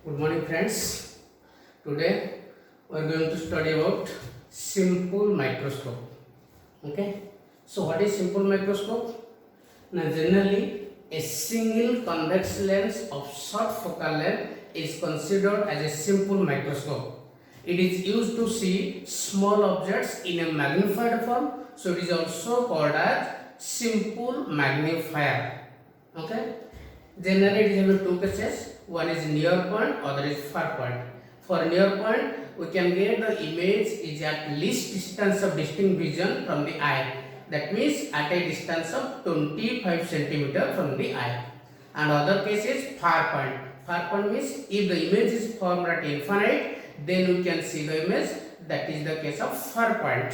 Good morning, friends. Today we are going to study about simple microscope. Okay. So, what is simple microscope? Now, generally, a single convex lens of short focal length is considered as a simple microscope. It is used to see small objects in a magnified form. So, it is also called as simple magnifier. Okay. Generally, it is having two cases. One is near point, other is far point. For near point, we can get the image is at least distance of distinct vision from the eye. That means at a distance of 25 centimeter from the eye. And other case is far point. Far point means if the image is formed at infinite, then we can see the image. That is the case of far point.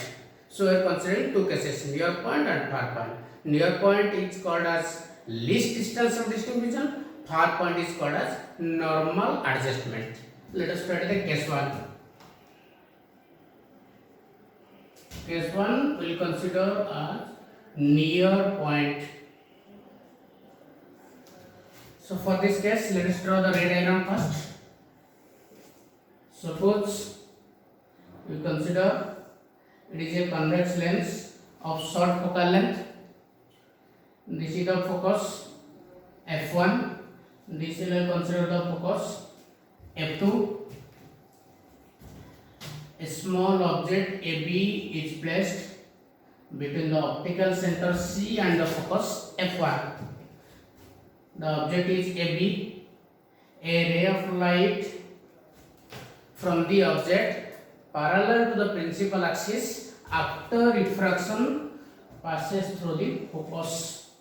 So we are considering two cases, near point and far point. Near point is called as least distance of distinct vision. Far point is called as normal adjustment. Let us study the case 1. Case 1 we will consider as near point. So for this case, let us draw the ray diagram first. Suppose we consider it is a convex lens of short focal length. This is the focus f1. This is consider the focus f2. A small object AB is placed between the optical center C and the focus f1. The object is AB. A ray of light from the object parallel to the principal axis after refraction passes through the focus.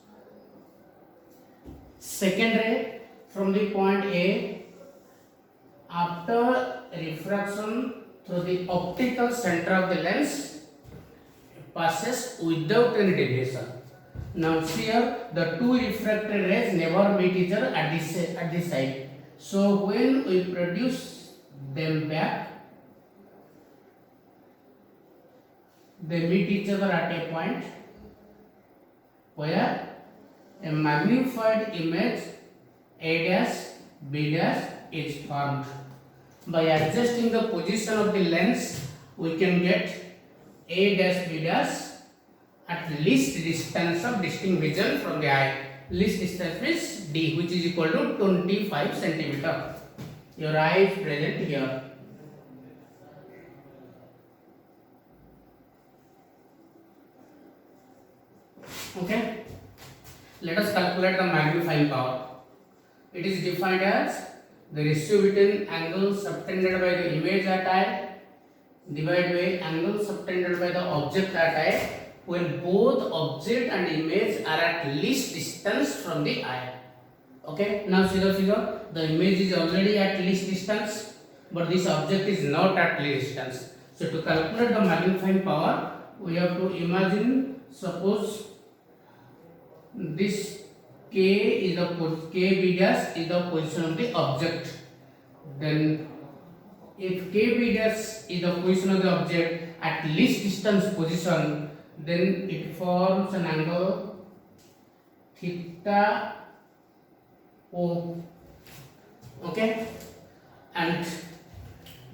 Second ray from the point A after refraction through the optical center of the lens passes without any deviation. Now here the two refracted rays never meet each other at this side. So when we produce them back, they meet each other at a point where a magnified image A dash B dash is formed. By adjusting the position of the lens, we can get A dash B dash at least distance of distinct vision from the eye. Least distance means D, which is equal to 25 centimeter. Your eye is present here. Okay. Let us calculate the magnifying power. It is defined as the ratio between angle subtended by the image at eye divided by angle subtended by the object at eye when both object and image are at least distance from the eye. Okay, now see the figure. The image is already at least distance, but this object is not at least distance. So to calculate the magnifying power, we have to imagine, suppose this K is the KB dash is the position of the object. Then if KB dash is the position of the object at least distance position, then it forms an angle theta O. Okay, and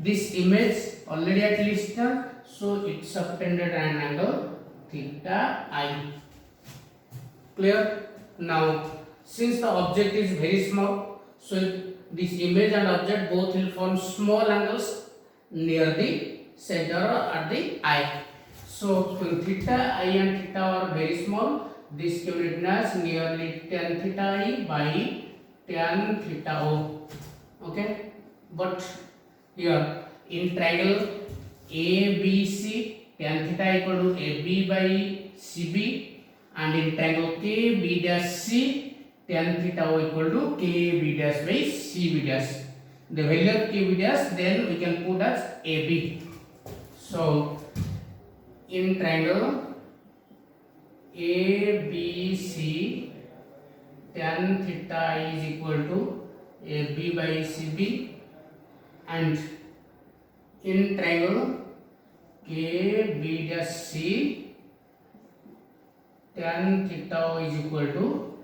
this image already at least distance, so it subtended an angle theta I. Clear? Now, since the object is very small, so this image and object both will form small angles near the center or at the eye. So, when theta I and theta are very small, this can be written as nearly tan theta I by tan theta O. Okay? But here in triangle ABC, tan theta equal to AB by CB. And in triangle KB dash C, tan theta O equal to KB dash by CB dash. The value of KB dash then we can put as AB. So in triangle ABC, tan theta is equal to AB by CB, and in triangle KB dash C, tan theta O is equal to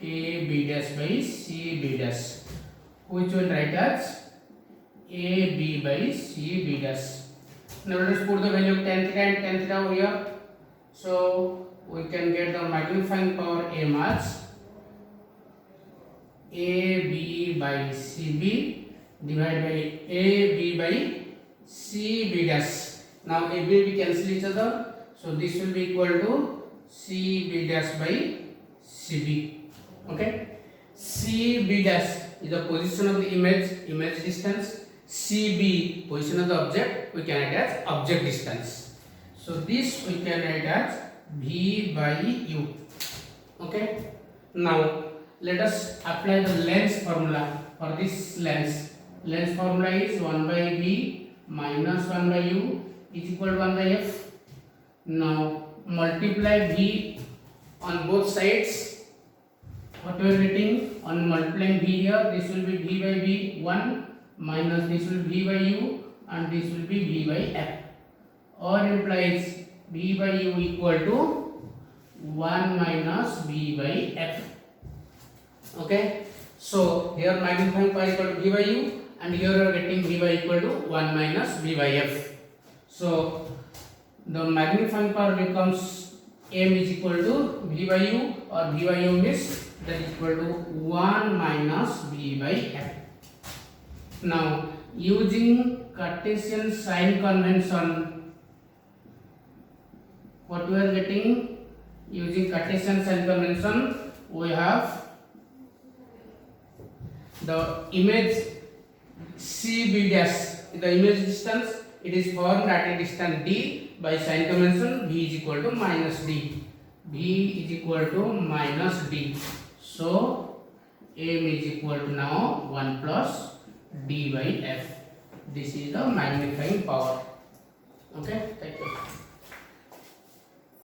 KB dash by CB dash, which will write as AB by CB dash. Now let us put the value of tan theta and tan theta over here. So we can get the magnifying power M as AB by CB divided by AB by CB dash. Now AB will cancel each other, so this will be equal to CB dash by CB. Okay, CB dash is the position of the image distance. CB position of the object, we can write as object distance. So this we can write as V by U. Okay. Now let us apply the length formula for this length. Length formula is 1 by V minus 1 by U is equal to 1 by F. Now multiply V on both sides. What we are getting on multiplying V here, this will be V by V 1 minus this will be V by U and this will be V by F, or implies V by U equal to 1 minus V by F. Okay, so here magnifying power equal to V by U and here you are getting V by equal to 1 minus V by F. So the magnifying power becomes M is equal to V by U, or V by U means that is equal to 1 minus V by F. Now using Cartesian sign convention, what we are getting using Cartesian sign convention, we have the image CB dash, the image distance, it is formed at a distance d by sign convention. V is equal to minus d. V is equal to minus d. So M is equal to now 1 plus d by f. This is the magnifying power.